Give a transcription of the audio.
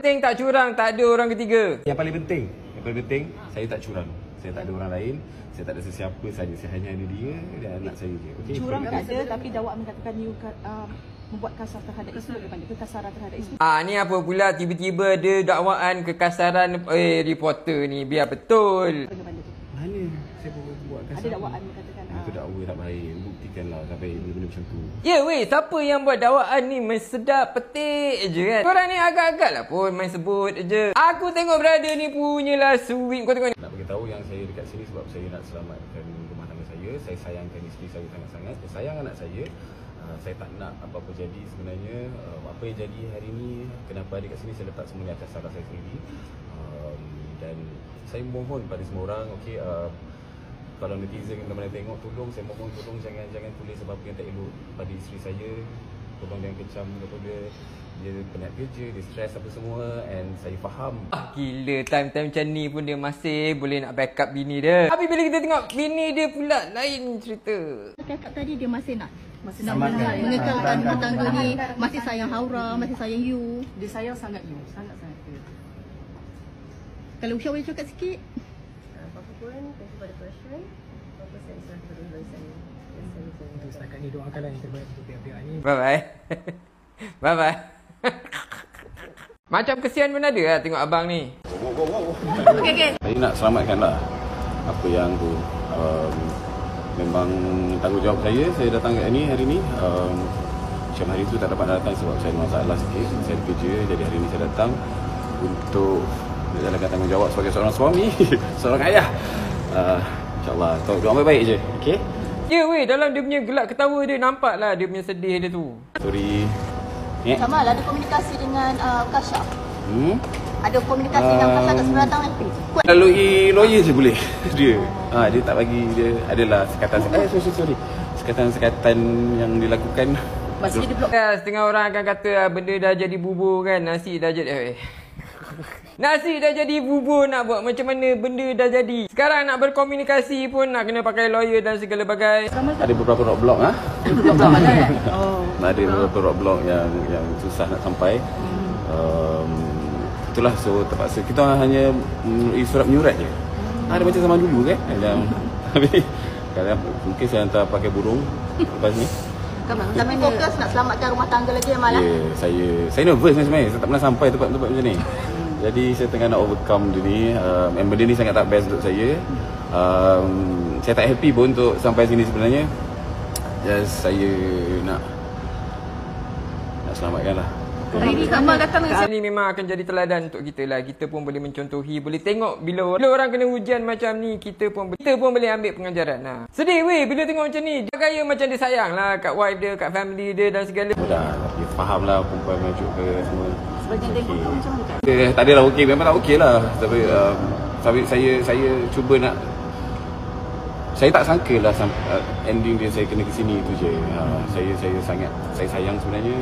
penting tak curang, tak ada orang ketiga. Yang paling penting, saya tak curang. Saya tak ada orang lain, saya tak ada sesiapa saja. Saya hanya ada dia dan anak saya je. Okay? Curang tak ada, tapi dakwaan mengatakan you membuat kasar terhadap isteri daripada kekasaran terhadap isteri. Ni apa pula tiba-tiba ada dakwaan kekasaran reporter ni, biar betul. Bagaimana tu? Mana saya buat kasar? Ada dakwaan mengatakan Itu dakwa tak baik. Buktikanlah sampai benda-benda macam tu. Ya weh, siapa yang buat dakwaan ni main sedap petik je kan. Korang ni agak-agak lah pun main sebut je. Aku tengok brother ni punyalah sweet. Kau tengok ni. Nak beritahu yang saya dekat sini sebab saya nak selamatkan rumah tangga saya. Saya sayangkan isteri saya sangat-sangat. Saya sayang anak saya. Saya tak nak apa-apa jadi sebenarnya. Apa yang jadi hari ni, kenapa ada kat sini, saya letak semuanya atas salah saya sendiri. Dan saya mohon pada semua orang, okey, kalau netizen mana-mana tengok, tolong, saya mohon tolong jangan tulis apa-apa yang tak elok pada isteri saya. Tolong jangan kecam dia penat kerja, dia stres apa semua, and saya faham. Gila, time-time macam ni pun dia masih boleh nak backup bini dia. Tapi bila kita tengok bini dia pula lain cerita. Cakap tadi dia masih nak mengekalkan rumah tangga ni, masih sayang Haura, masih sayang you. dia sayang sangat you, sangat-sangat you. Kalau Usha boleh cakap sikit. Apa pun, thank you for the question. Apa saya serah kepada diri saya. Untuk setakat ni doakanlah yang terbaik untuk pihak-pihak ni. Bye-bye. Bye-bye. Macam kesian pun ada lah tengok abang ni. Okay. Saya nak selamatkanlah apa yang tu. Memang tanggungjawab saya datang kat ni hari ni. Macam hari tu tak dapat datang sebab saya ada masalah sikit. Saya kerja, jadi hari ni saya datang untuk menjalankan tanggungjawab sebagai seorang suami, seorang ayah. InsyaAllah, doa baik-baik je, okey? Ya weh, dalam dia punya gelak ketawa dia nampak lah dia punya sedih dia tu. Sorry. Kamal ada komunikasi dengan Kasha. Ada komunikasi dengan Kasha kat sebelah datang nanti. Lalui lawyer je boleh. Dia tak bagi, dia adalah sorry. Sekatan yang dilakukan. Masih di blok. Setengah orang akan kata benda dah jadi bubur kan, nasi dah jadi nasi dah jadi bubur, nak buat macam mana benda dah jadi. Sekarang nak berkomunikasi pun nak kena pakai lawyer dan segala bagai. Ada beberapa roadblock Ada beberapa roadblock yang susah nak sampai. Itulah, so terpaksa kita hanya surat menyurat je. Ada macam zaman dulu kan. Tapi mungkin saya hantar pakai burung lepas ni. Kami fokus nak selamatkan rumah tangga lagi Amal. Ya, saya nervous sebenarnya. Saya tak pernah sampai tempat macam ni. Jadi saya tengah nak overcome dia ni. Benda ni sangat tak best untuk saya. Saya tak happy pun untuk sampai sini sebenarnya. Just saya nak selamatkan lah. Hari ni Kamal datang dengan Ini memang akan jadi teladan untuk kita lah. Kita pun boleh mencontohi, boleh tengok bila orang kena hujan macam ni, kita pun boleh ambil pengajaran lah. Sedih weh bila tengok macam ni. Dia gaya macam dia sayang lah kat wife dia, kat family dia dan segala. Dah, tapi faham lah perempuan mengajuk ke semua. sebagian tempoh kau macam mana? Tak adalah okey, memang tak okey lah. Tapi saya cuba nak, saya tak sangka lah ending dia saya kena ke sini tu je. Saya sayang sebenarnya.